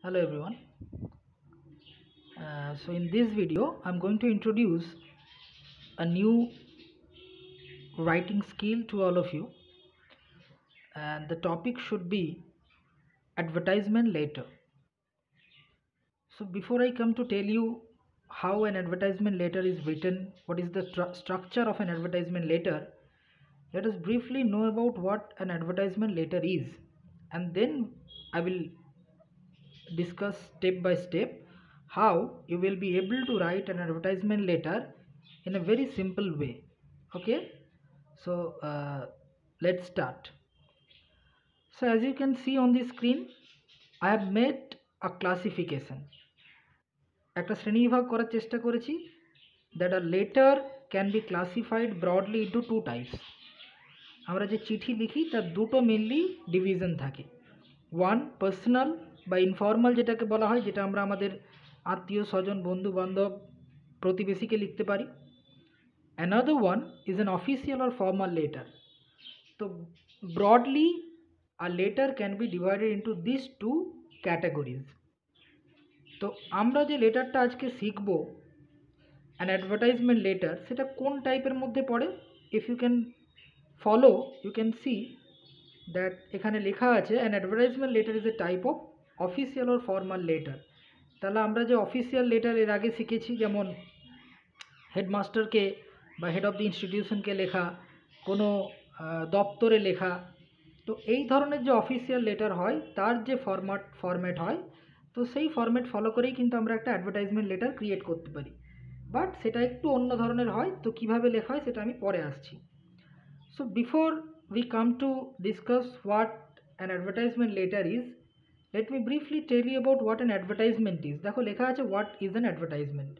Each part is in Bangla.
Hello everyone. So in this video I'm going to introduce a new writing skill to all of you, and the topic should be advertisement letter. So before I come to tell you how an advertisement letter is written, what is the structure of an advertisement letter, let us briefly know about what an advertisement letter is, and then I will discuss step by step how you will be able to write an advertisement letter in a very simple way. Okay, so let's start. So as you can see on the screen, I have made a classification, একটা শ্রেণীবিভাগ করার চেষ্টা করেছি, that a letter can be classified broadly into two types. আমরা যে চিঠি লিখি তার দুটো মেনলি ডিভিশন থাকে। ওয়ান পার্সোনাল বা ইনফর্মাল যেটাকে বলা হয়, যেটা আমরা আমাদের আত্মীয় স্বজন বন্ধু বান্ধব প্রতিবেশীকে লিখতে পারি। Another one is an official or formal letter. তো broadly a letter can be divided into this two categories. তো আমরা যে লেটারটা আজকে শিখব, অ্যান অ্যাডভার্টাইজমেন্ট লেটার, সেটা কোন টাইপের মধ্যে পড়ে? If you can follow, you can see that এখানে লেখা আছে an advertisement letter is a type of official or formal letter. তাহলে আমরা যে অফিসিয়াল লেটার এর আগে শিখেছি, যেমন হেডমাস্টারকে বা হেড অফ দ্য ইনস্টিটিউশনকে লেখা, কোনো দপ্তরে লেখা, তো এই ধরনের যে অফিসিয়াল লেটার হয় তার যে ফরম্যাট হয়, তো সেই ফরম্যাট ফলো করেই কিন্তু আমরা একটা অ্যাডভার্টাইজমেন্ট লেটার ক্রিয়েট করতে পারি। বাট সেটা একটু অন্য ধরনের হয়, তো কীভাবে লেখা হয় সেটা আমি পরে আসছি। So before we come to discuss what an advertisement letter is, let me briefly tell you about what an advertisement is. দেখো লেখা আছে what is an advertisement.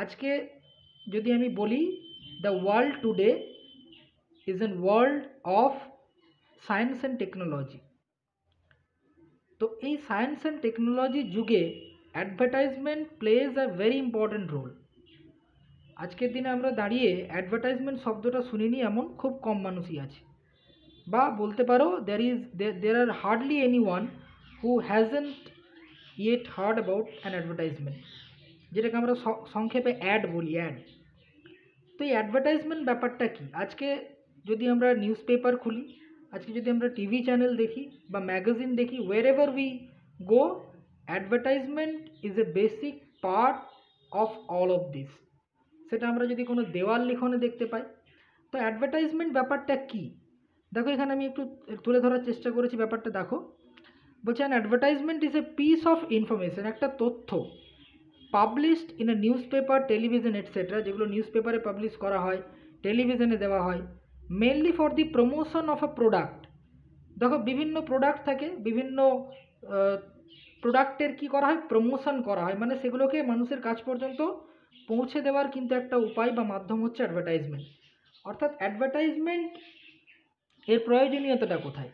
আজকে যদি আমি বলি the world today is a world of science and technology, তো এই সায়েন্স অ্যান্ড টেকনোলজি যুগে advertisement plays a very important role. আজকের দিনে আমরা দাঁড়িয়ে অ্যাডভার্টাইজমেন্ট শব্দটা শুনিনি এমন খুব কম মানুষই আছে, বা বলতে পারো there are hardly anyone who hasn't yet heard about an advertisement, যেটাকে আমরা সংক্ষেপে অ্যাড বলি, অ্যাড। তো এই অ্যাডভার্টাইজমেন্ট ব্যাপারটা কি? আজকে যদি আমরা নিউজ পেপার খুলি, আজকে যদি আমরা টিভি চ্যানেল দেখি বা ম্যাগাজিন দেখি, wherever we go, advertisement is a basic part of all of this. সেটা আমরা যদি কোনো দেওয়াল লিখনে দেখতে পাই। তো অ্যাডভার্টাইজমেন্ট ব্যাপারটা কি? দেখো এখানে আমি একটু তুলে ধরার চেষ্টা করেছি ব্যাপারটা। দেখো বলছে an advertisement is a piece of information, একটা তথ্য published in a news paper, television etcetera, যেগুলো নিউজ পেপারে পাবলিশ করা হয়, টেলিভিশনে দেওয়া হয়, mainly for the promotion of a product. দেখো বিভিন্ন প্রোডাক্ট থাকে, বিভিন্ন প্রোডাক্টের কী করা হয়, প্রমোশন করা হয়, মানে সেগুলোকে মানুষের কাছ পর্যন্ত পৌঁছে দেওয়ার কিন্তু একটা উপায় বা মাধ্যম হচ্ছে অ্যাডভার্টাইজমেন্ট। অর্থাৎ অ্যাডভার্টাইজমেন্ট এর প্রয়োজনীয়তাটা কোথায়?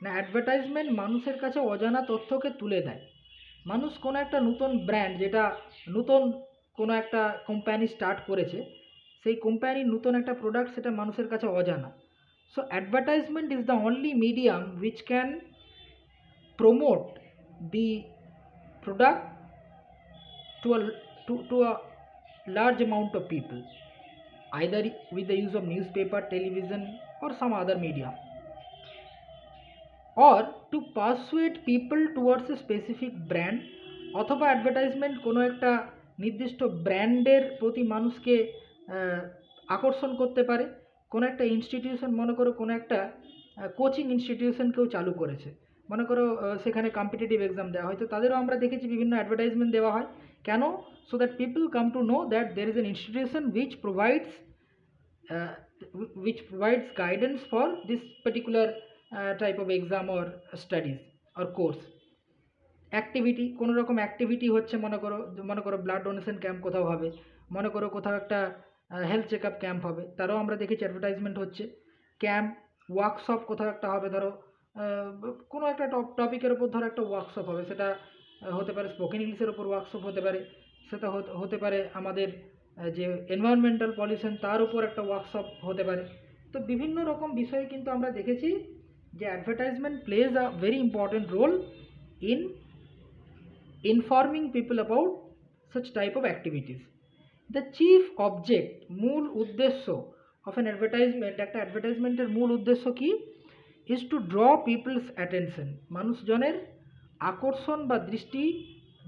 না, অ্যাডভার্টাইজমেন্ট মানুষের কাছে অজানা তথ্যকে তুলে দেয়। মানুষ কোনো একটা নতুন ব্র্যান্ড, যেটা নতুন কোনো একটা কোম্পানি স্টার্ট করেছে, সেই কোম্পানির নতুন একটা প্রোডাক্ট, সেটা মানুষের কাছে অজানা। So advertisement is the only medium which can promote the product to a large amount of people, either with the use of newspaper, television or some other media, or to persuade people towards a specific brand, অথবা অ্যাডভার্টাইজমেন্ট কোনো একটা নির্দিষ্ট ব্র্যান্ডের প্রতি মানুষকে আকর্ষণ করতে পারে। কোনো একটা ইনস্টিটিউশন, মনে করো কোনো একটা কোচিং ইনস্টিটিউশন কেউ চালু করেছে, মনে করো সেখানে কম্পিটিটিভ এক্সাম দেওয়া হয়, তো তাদেরও আমরা দেখেছি বিভিন্ন অ্যাডভার্টাইজমেন্ট দেওয়া হয়। কেন? So that people come to know that there is an institution which provides guidance for this particular type of exam or studies or course. Activity, কোনো রকম অ্যাক্টিভিটি হচ্ছে, মনে করো ব্লাড ডোনেশন ক্যাম্প কোথাও হবে, মনে করো কোথাও একটা হেলথ চেক আপ ক্যাম্প হবে, তারও আমরা দেখেছি অ্যাডভার্টাইজমেন্ট হচ্ছে। ক্যাম্প, ওয়ার্কশপ কোথাও একটা হবে, ধরো কোনো একটা টপিকের ওপর ধরো একটা ওয়ার্কশপ হবে, সেটা হতে পারে স্পোকেন ইংলিশের ওপর ওয়ার্কশপ হতে পারে, সেটা হতে পারে আমাদের যে এনভায়রনমেন্টাল পলিউশন তার উপর একটা ওয়ার্কশপ হতে পারে। তো বিভিন্ন রকম বিষয়ে কিন্তু আমরা দেখেছি যে advertisement plays a very important role in informing people about such type of activities. The chief object, মূল উদ্দেশ্য of an advertisement, একটা অ্যাডভার্টাইজমেন্টের মূল উদ্দেশ্য কি? is to draw people's attention, মানুষজনের আকর্ষণ বা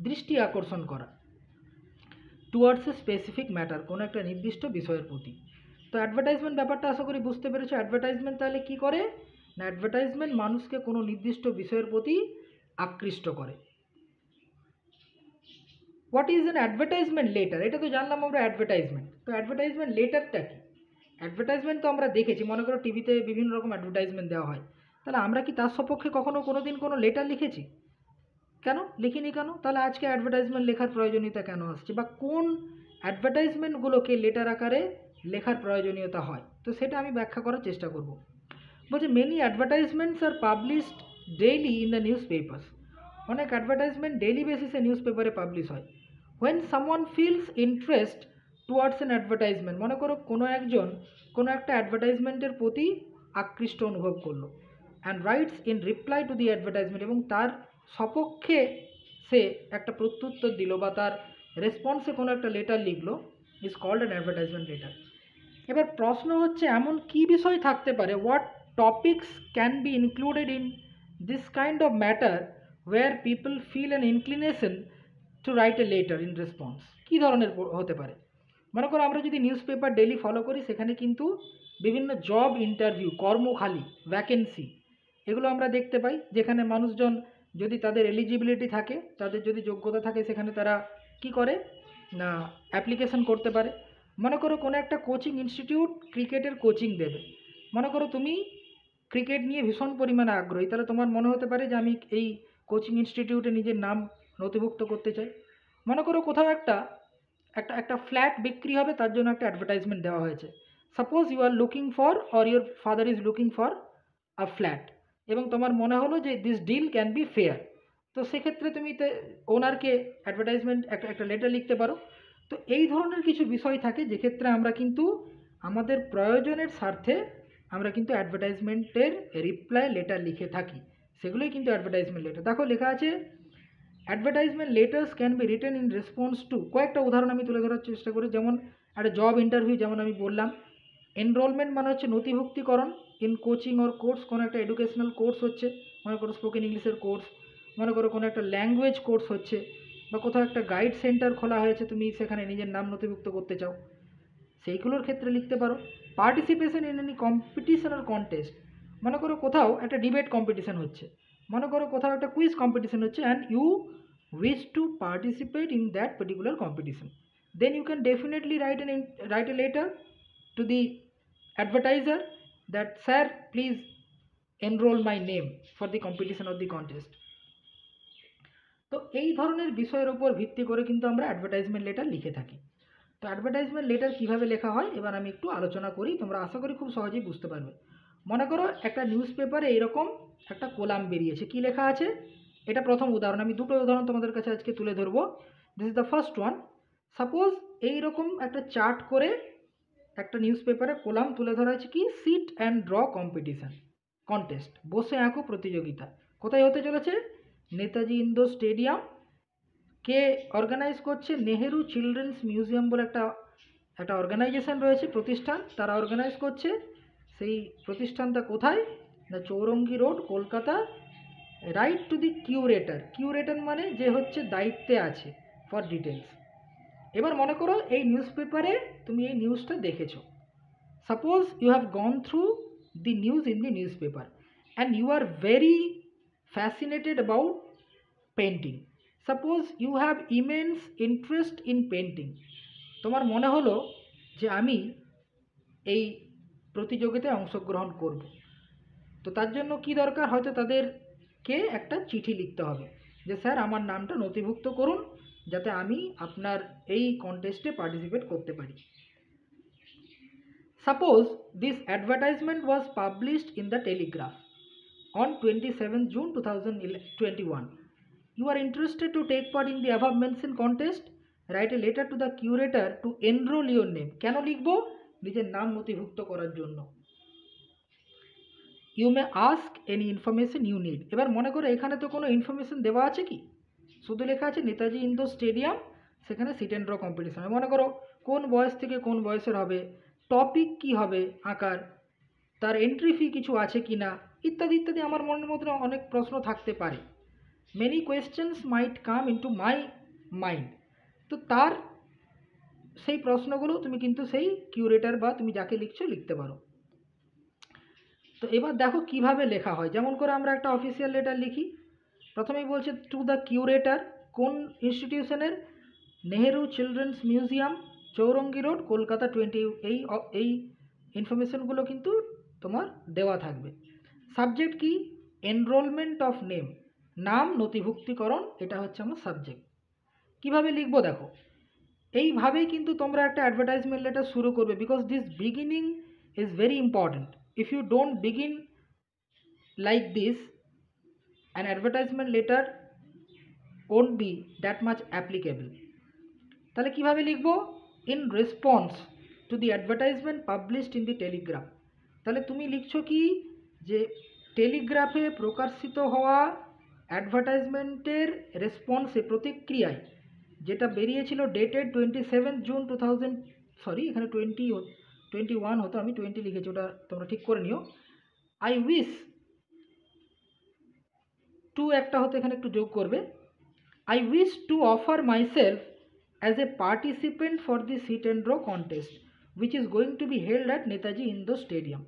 দৃষ্টি আকর্ষণ করা, টুয়ার্ডস এ স্পেসিফিক ম্যাটার, কোনো একটা নির্দিষ্ট বিষয়ের প্রতি। তো অ্যাডভার্টাইজমেন্ট ব্যাপারটা আশা করি বুঝতে পেরেছো। অ্যাডভার্টাইজমেন্ট তাহলে কি করে না, অ্যাডভার্টাইজমেন্ট মানুষকে কোনো নির্দিষ্ট বিষয়ের প্রতি আকৃষ্ট করে। What is an advertisement letter? এটা তো জানলাম আমরা অ্যাডভার্টাইজমেন্ট। তো অ্যাডভার্টাইজমেন্ট লেটারটা কি? অ্যাডভার্টাইজমেন্ট তো আমরা দেখেছি, মনে করো টিভিতে বিভিন্ন রকম অ্যাডভার্টাইজমেন্ট দেওয়া হয়, তাহলে আমরা কি তার সপক্ষে কোনো দিন কোনো লেটার লিখেছি? কেন লিখিনি? কেন তাহলে আজকে অ্যাডভার্টাইজমেন্ট লেখার প্রয়োজনীয়তা কেন আসছে, বা কোন অ্যাডভার্টাইজমেন্টগুলোকে লেটার আকারে লেখার প্রয়োজনীয়তা হয়? তো সেটা আমি ব্যাখ্যা করার চেষ্টা করব। বলছে many advertisements are published daily in the newspapers, অনেক অ্যাডভার্টাইজমেন্ট ডেইলি বেসিসে নিউজ পেপারে পাবলিশ হয়। when someone feels interest towards an advertisement, মনে করো কোনো একজন কোনো একটা অ্যাডভার্টাইজমেন্টের প্রতি আকৃষ্ট অনুভব করলো, and writes in reply to the advertisement, এবং তার সপক্ষে সে একটা প্রত্যুত্তর দিল বা তার রেসপন্সে কোনো একটা লেটার লিখলো, is called an advertisement letter. এবার প্রশ্ন হচ্ছে এমন কি বিষয় থাকতে পারে, what topics can be included in this kind of matter where people feel an inclination to write a letter in response? কী ধরনের হতে পারে? মনে করো আমরা যদি নিউজ পেপার ডেলি ফলো করি, সেখানে কিন্তু বিভিন্ন জব ইন্টারভিউ, কর্মখালি, ভ্যাকেন্সি, এগুলো আমরা দেখতে পাই, যেখানে মানুষজন যদি তাদের এলিজিবিলিটি থাকে, তাদের যদি যোগ্যতা থাকে, সেখানে তারা কি করে না অ্যাপ্লিকেশন করতে পারে। মনে করো কোনো একটা কোচিং ইনস্টিটিউট ক্রিকেটের কোচিং দেবে, মনে করো তুমি ক্রিকেট নিয়ে ভীষণ পরিমাণে আগ্রহী, তাহলে তোমার মনে হতে পারে যে আমি এই কোচিং ইনস্টিটিউটে নিজের নাম নথিভুক্ত করতে চাই। মনে করো কোথাও একটা একটা একটা ফ্ল্যাট বিক্রি হবে, তার জন্য একটা অ্যাডভার্টাইজমেন্ট দেওয়া হয়েছে। Suppose you are looking for, or your father is looking for a flat, এবং তোমার মনে হলো যে this deal can be fair, তো সেক্ষেত্রে তুমি ওনারকে অ্যাডভার্টাইজমেন্ট একটা লেটার লিখতে পারো। তো এই ধরনের কিছু বিষয় থাকে যেক্ষেত্রে আমরা কিন্তু আমাদের প্রয়োজনের স্বার্থে আমরা কিন্তু অ্যাডভার্টাইজমেন্টের রিপ্লাই লেটার লিখে থাকি, সেগুলোই কিন্তু অ্যাডভার্টাইজমেন্ট লেটার। দেখো লেখা আছে advertisement letters can be written in response to, কয়েকটা উদাহরণ আমি তুলে ধরার চেষ্টা করি। যেমন একটা জব ইন্টারভিউ, যেমন আমি বললাম। এনরোলমেন্ট মানে হচ্ছে নথিভুক্তিকরণ ইন কোচিং অর কোর্স, কোনো একটা এডুকেশনাল কোর্স হচ্ছে, মনে করো স্পোকেন ইংলিশের কোর্স, মনে করো কোনো একটা ল্যাঙ্গুয়েজ কোর্স হচ্ছে, বা কোথাও একটা গাইড সেন্টার খোলা হয়েছে, তুমি সেখানে নিজের নাম নথিভুক্ত করতে চাও, সেইগুলোর ক্ষেত্রে লিখতে পারো। Participation in any competition or contest, মনে করো কোথাও একটা ডিবেট কম্পিটিশন হচ্ছে, মনে করো কোথাও একটা কুইজ কম্পিটিশন হচ্ছে, and you wish to participate in that particular competition, then you can definitely write a letter to the advertiser that sir please enroll my name for the competition or the contest. তো এই ধরনের বিষয়ের উপর ভিত্তি করে কিন্তু আমরা অ্যাডভার্টাইজমেন্ট লেটার লিখে থাকি। তো অ্যাডভার্টাইজমেন্ট লেটার কীভাবে লেখা হয় এবার আমি একটু আলোচনা করি, তোমরা আশা করি খুব সহজেই বুঝতে পারবে। মনে করো একটা নিউজ পেপারে এইরকম একটা কলাম বেরিয়েছে, কি লেখা আছে, এটা প্রথম উদাহরণ, আমি দুটো উদাহরণ তোমাদের কাছে আজকে তুলে ধরবো। This is the first one. Suppose এইরকম একটা চার্ট করে একটা নিউজ পেপারে কলাম তুলে ধরা আছে কি, sit and draw competition contest, বসে আঁকো প্রতিযোগিতা, কোথায় হতে চলেছে, নেতাজি ইন্ডোর স্টেডিয়াম। কে অর্গানাইজ করছে, নেহেরু চিলড্রেন্স মিউজিয়াম বলে একটা অর্গানাইজেশন রয়েছে, প্রতিষ্ঠান, তারা অর্গানাইজ করছে। সেই প্রতিষ্ঠানটা কোথায় না, Chowringhee Road, Kolkata. Right to the curator, curator মানে যে হচ্ছে দায়িত্বে আছে, ফর ডিটেলস। এবার মনে করো এই নিউজ পেপারে তুমি এই নিউজটা দেখেছো। Suppose you have gone through the news in the newspaper and you are very fascinated about painting. Suppose you have immense interest in painting, তোমার মনে হলো যে আমি এই প্রতিযোগিতায় অংশগ্রহণ করব। তো তার জন্য কি দরকার, হয়তো তাদেরকে একটা চিঠি লিখতে হবে যে স্যার আমার নামটা নথিভুক্ত করুন যাতে আমি আপনার এই কন্টেস্টে পার্টিসিপেট করতে পারি। Suppose this advertisement was published in the Telegraph on 27 June 2021. You are interested to take part in the above mentioned contest. Write a letter to the curator to enroll your name. কেন লিখবো, নিজের নাম নথিভুক্ত করার জন্য। You may ask any information you need. এবার মনে করো এখানে তো কোনো ইনফরমেশন দেওয়া আছে কি, শুধু লেখা আছে নেতাজি ইন্ডোর স্টেডিয়াম, সেখানে সিট অ্যান্ড ড্র কম্পিটিশন। মনে করো কোন বয়স থেকে কোন বয়সের হবে, টপিক কি হবে আঁকার, তার এন্ট্রি ফি কিছু আছে কি না, ইত্যাদি ইত্যাদি আমার মনের মধ্যে অনেক প্রশ্ন থাকতে পারে। Many questions might come into my mind. তো তার সেই প্রশ্নগুলো তুমি কিন্তু সেই কিউরেটর বা তুমি যাকে লিখছো লিখতে পারো। তো এবার দেখো কিভাবে লেখা হয়। যেমন করে আমরা একটা অফিসিয়াল লেটার লিখি, প্রথমেই বলছে টু দ্য কিউরেটর, কোন ইনস্টিটিউশনের, Nehru Children's Museum, Chowringhee Road, Kolkata 20। এই ইনফরমেশনগুলো কিন্তু তোমার দেওয়া থাকবে। সাবজেক্ট কি, এনরোলমেন্ট অফ নেম, নাম নথিভুক্তিকরণ, এটা হচ্ছে আমার সাবজেক্ট। কিভাবে লিখবো দেখো, এইভাবেই কিন্তু তোমরা একটা অ্যাডভার্টাইজমেন্ট লেটার শুরু করবে, because this beginning is very important. If you don't begin like this, an advertisement letter won't be that much applicable. তাহলে কিভাবে লিখব, in response to the advertisement published in the Telegraph. তাহলে তুমি লিখছো কি, যে টেলিগ্রাফে প্রকাশিত হওয়া অ্যাডভার্টাইজমেন্টের রেসপন্সে, প্রতিক্রিয়ায়, যেটা বেরিয়েছিল ডেটেড 27 জুন 2000, সরি এখানে 21 হতো, আমি 20 লিখেছি, ওটা তোমরা ঠিক করে নিও। আই উইশ টু একটা হতো, এখানে একটু যোগ করবে। I wish to offer myself as a participant for the sit and draw contest which is going to be held at Netaji Indoor Stadium.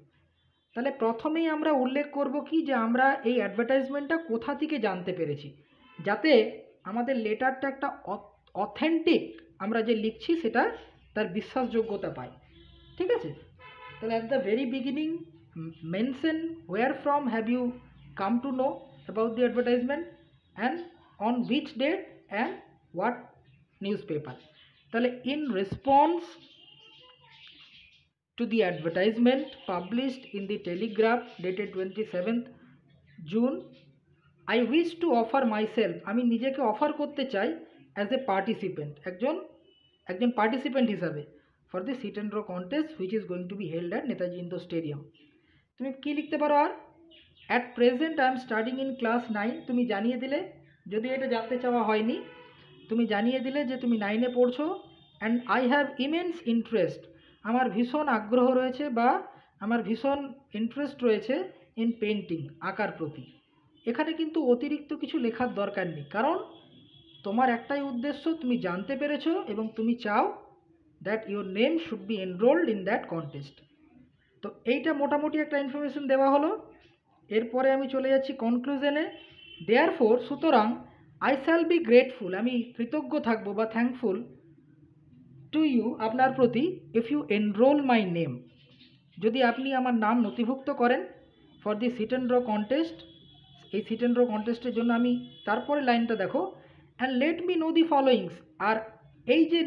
তাহলে প্রথমেই আমরা উল্লেখ করব কি, যে আমরা এই অ্যাডভার্টাইজমেন্টটা কোথা থেকে জানতে পেরেছি, যাতে আমাদের লেটারটা একটা অথেন্টিক, আমরা যে লিখছি সেটা তার বিশ্বাসযোগ্যতা পায়। ঠিক আছে, তাহলে at the very beginning mention where from have you come to know about the advertisement and on which date and what newspaper. তাহলে in response to the advertisement published in the telegraph dated 27th June, I wish to offer myself, আমি নিজেকে অফার করতে চাই as a participant, একজন পার্টিসিপেন্ট হিসাবে, for the sit and draw contest which is going to be held at Netaji Indoor Stadium. তুমি কি লিখতে পারো, আর at present I am studying in class 9, তুমি জানিয়ে দিলে, যদি এটা জানতে চাওয়া হয়নি, তুমি জানিয়ে দিলে যে তুমি 9-এ পড়ছো। And I have immense interest, আমার ভীষণ আগ্রহ রয়েছে বা আমার ভীষণ ইন্টারেস্ট রয়েছে ইন পেন্টিং, আঁকার প্রতি। এখানে কিন্তু অতিরিক্ত কিছু লেখার দরকার নেই, কারণ তোমার একটাই উদ্দেশ্য, তুমি জানতে পেরেছো এবং তুমি চাও that your name should be enrolled in that contest. তো এইটা মোটামুটি একটা ইনফরমেশন দেওয়া হলো। এরপরে আমি চলে যাচ্ছি কনক্লুশনে। দেয়ারফোর, সুতরাং, আই শ্যাল বি গ্রেটফুল, আমি কৃতজ্ঞ থাকবো বা থ্যাঙ্কফুল টু ইউ, আপনার প্রতি, if you enrol my name, যদি আপনি আমার নাম নথিভুক্ত করেন, for the sit and draw contest, এই সিট অ্যান্ড ড্র কন্টেস্টের জন্য। আমি তারপরে লাইনটা দেখো, and let me know the followings, আর এই যে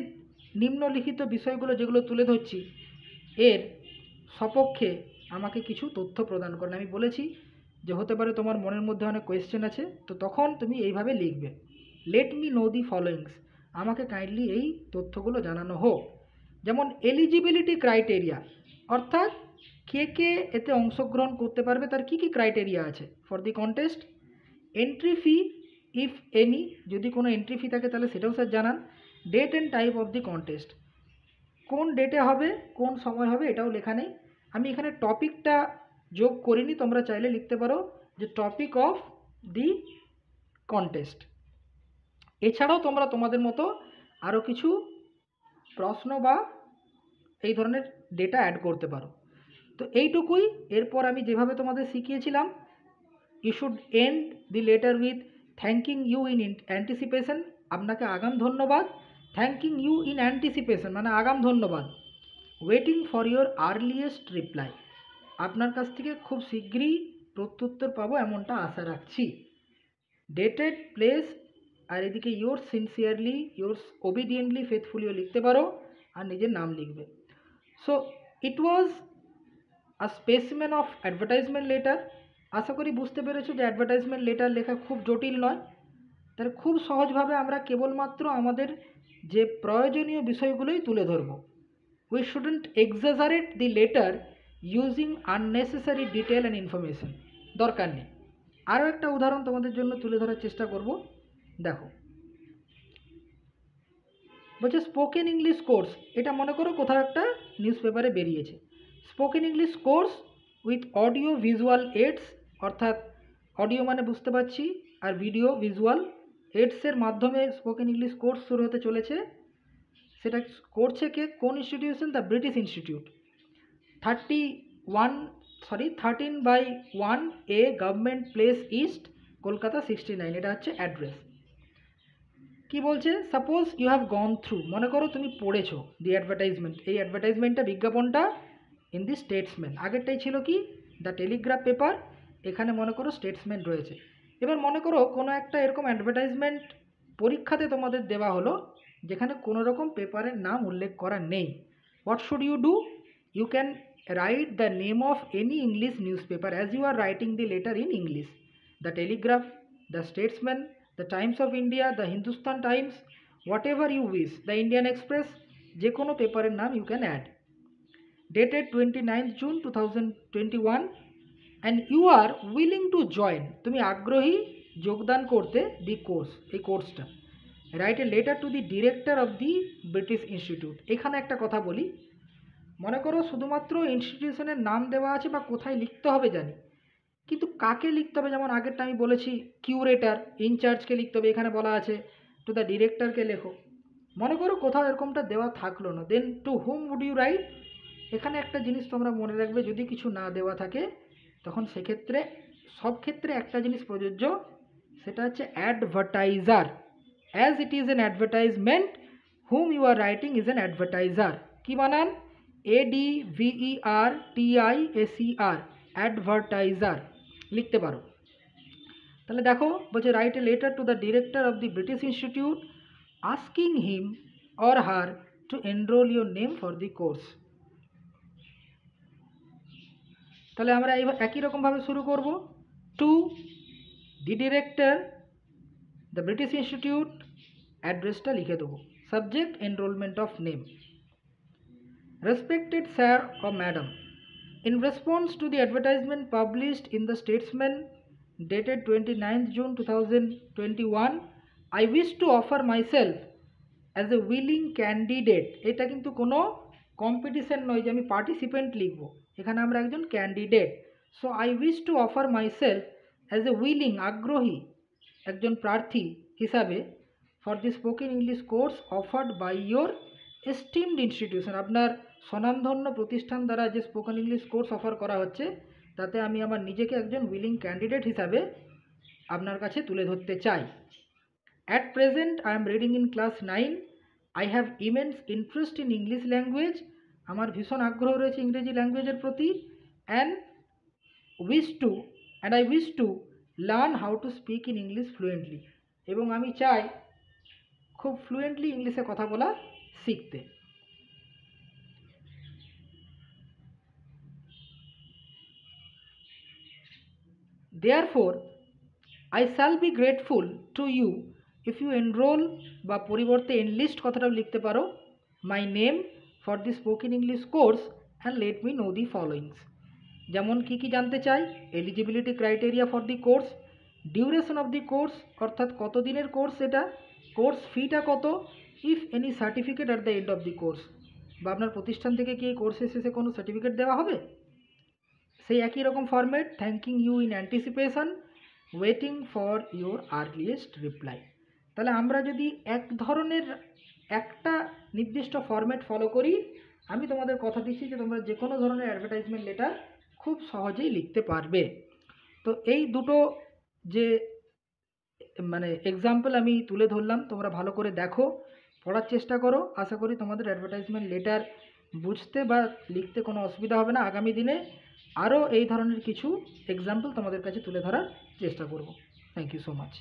নিম্নলিখিত বিষয়গুলো যেগুলো তুলে ধরছি, এর সপক্ষে আমাকে কিছু তথ্য প্রদান করেন। আমি বলেছি যে হতে পারে তোমার মনের মধ্যে অনেক কোয়েশ্চেন আছে, তো তখন তুমি এইভাবে লিখবে, late me know the followings, আমাকে কাইন্ডলি এই তথ্যগুলো জানানো হোক। যেমন এলিজিবিলিটি ক্রাইটেরিয়া, অর্থাৎ কে কে এতে অংশগ্রহণ করতে পারবে, তার কী কী ক্রাইটেরিয়া আছে for the contest. Entry fee if any, যদি কোনো এন্ট্রি ফি থাকে তাহলে সেটাও স্যার জানান। Date and type of the contest, কোন ডেটে হবে, কোন সময় হবে, এটাও লেখা নেই। আমি এখানে টপিকটা যোগ করিনি, তোমরা চাইলে লিখতে পারো যে টপিক অফ দি কন্টেস্ট। এছাড়াও তোমরা তোমাদের মতো আরও কিছু প্রশ্ন বা এই ধরনের ডেটা অ্যাড করতে পারো। তো এইটুকুই। এরপর আমি যেভাবে তোমাদের শিখিয়েছিলাম, you should end the letter with thanking you in anticipation, আপনাকে আগাম ধন্যবাদ। থ্যাঙ্কিং ইউ ইন অ্যান্টিসিপেশন মানে আগাম ধন্যবাদ। Waiting for your earliest reply, আপনার কাছ থেকে খুব শীঘ্রই প্রত্যুত্তর পাবো এমনটা আশা রাখছি। ডেটেড প্লেস, আর এদিকে ইয়োর্স সিনসিয়ারলি, ইয়োর্স ওবিডিয়েন্টলি, ফেথফুলিও লিখতে পারো, আর নিজের নাম লিখবে। So it was a specimen of advertisement letter. আশা করি বুঝতে পেরেছো যে অ্যাডভার্টাইজমেন্ট লেটার লেখা খুব জটিল নয়। তাহলে খুব সহজভাবে আমরা কেবলমাত্র আমাদের যে প্রয়োজনীয় বিষয়গুলোই তুলে ধরব। We shouldn't exaggerate the letter using unnecessary detail and information, দরকার নেই। আরও একটা উদাহরণ তোমাদের জন্য তুলে ধরার চেষ্টা করব। দেখো, বলছে স্পোকেন ইংলিশ কোর্স, এটা মনে করো কোথাও একটা নিউজ পেপারে বেরিয়েছে, spoken English course with audio visual aids, অর্থাৎ অডিও মানে বুঝতে পারছি আর ভিডিও ভিজুয়াল এডসের মাধ্যমে স্পোকেন ইংলিশ কোর্স শুরু হতে চলেছে। সেটা করছে কে, কোন institution? The British Institute. 13/1 A government place east, Kolkata 69, এটা হচ্ছে অ্যাড্রেস। কি বলছে? Suppose you have gone through, মনে করো তুমি পড়েছো দি অ্যাডভার্টাইজমেন্ট, এই অ্যাডভার্টাইজমেন্টটা, বিজ্ঞাপনটা ইন দি স্টেটসম্যান, আগেরটাই ছিল কি দ্য টেলিগ্রাফ পেপার, এখানে মনে করো স্টেটসম্যান রয়েছে। এবার মনে করো কোনো একটা এরকম অ্যাডভার্টাইজমেন্ট পরীক্ষাতে তোমাদের দেওয়া হলো যেখানে কোনো রকম পেপারের নাম উল্লেখ করা নেই। What should you do? You can write the name of any English newspaper as you are writing the letter in English. The Telegraph, the Statesman, the Times of India, the Hindustan Times, whatever you wish, the Indian Express, যে কোনো পেপারের নাম you can add. Dated 29th June 2021 and you are willing to join, তুমি আগ্রহী যোগদান করতে the course, এই কোর্সটা। Write a letter to the director of the British Institute. এখানে একটা কথা বলি, মনে করো শুধুমাত্র ইনস্টিটিউশনের নাম দেওয়া আছে বা কোথায় লিখতে হবে জানি, কিন্তু কাকে লিখতে হবে, যেমন আগেরটা আমি বলেছি কিউরেটার ইনচার্জকে লিখতে হবে, এখানে বলা আছে টু দ্য ডিরেক্টরকে লেখো। মনে করো কোথাও এরকমটা দেওয়া থাকলো না, then to whom would you write? এখানে একটা জিনিস তোমরা মনে রাখবে, যদি কিছু না দেওয়া থাকে তখন সেক্ষেত্রে সব ক্ষেত্রে একটা জিনিস প্রযোজ্য, সেটা হচ্ছে advertiser. As it is an advertisement, hmm you are writing is an advertiser. কি বানান? ADVERTISER, অ্যাডভার্টাইজার লিখতে পারো। তাহলে দেখো বলছে write a letter to the director of the British Institute asking him or her to enrol your name for the course. তাহলে আমরা একই রকমভাবে শুরু করব, to the director the British Institute, অ্যাড্রেসটা লিখে দেবো, subject enrolment of name. Respected Sir or Madam, in response to the advertisement published in the Statesman dated 29th June 2021, I wish to offer myself as a willing candidate. এটা কিন্তু কোনো কম্পিটিশন নয় যে আমি পার্টিসিপেন্ট লিখব, এখানে আমরা একজন candidate. So I wish to offer myself as a willing, আগ্রহী একজন প্রার্থী হিসাবে for the spoken English course offered by your esteemed institution, আপনার স্বনামধন্য প্রতিষ্ঠান দ্বারা যে স্পোকেন ইংলিশ কোর্স অফার করা হচ্ছে তাতে আমি আমার নিজেকে একজন উইলিং ক্যান্ডিডেট হিসাবে আপনার কাছে তুলে ধরতে চাই। At present I am reading in class 9, I have immense interest in English language, আমার ভীষণ আগ্রহ রয়েছে ইংরেজি ল্যাঙ্গুয়েজের প্রতি, and I wish to learn how to speak in English fluently, এবং আমি চাই খুব ফ্লুয়েন্টলি ইংলিশে কথা বলা শিখতে। Therefore, I shall be grateful to you if you enroll, বা পরিবর্তে enlist কথাটাও লিখতে পারো, my name for the spoken English course and let me know the followings. যেমন কি কি জানতে চাই? eligibility criteria for the course, duration of the course, অর্থাৎ কত দিনের কোর্স এটা, কোর্স ফিটা কত, if any certificate at the end of the course, বা আপনার প্রতিষ্ঠান থেকে কি এই কোর্সের শেষে কোনো সার্টিফিকেট দেওয়া হবে, সেই একই রকম format, thanking you in anticipation, waiting for your earliest reply. তাহলে আমরা যদি এক ধরনের একটা নির্দিষ্ট ফরম্যাট ফলো করি, আমি তোমাদের কথা দিচ্ছি যে তোমরা যে কোনো ধরনের অ্যাডভার্টাইজমেন্ট লেটার খুব সহজেই লিখতে পারবে। তো এই দুটো যে মানে এক্সাম্পল আমি তুলে ধরলাম, তোমরা ভালো করে দেখো, পড়ার চেষ্টা করো, আশা করি তোমাদের অ্যাডভার্টাইজমেন্ট লেটার বুঝতে বা লিখতে কোনো অসুবিধা হবে না। আগামী দিনে আরও এই ধরনের কিছু এক্সাম্পল তোমাদের কাছে তুলে ধরার চেষ্টা করব। Thank you so much.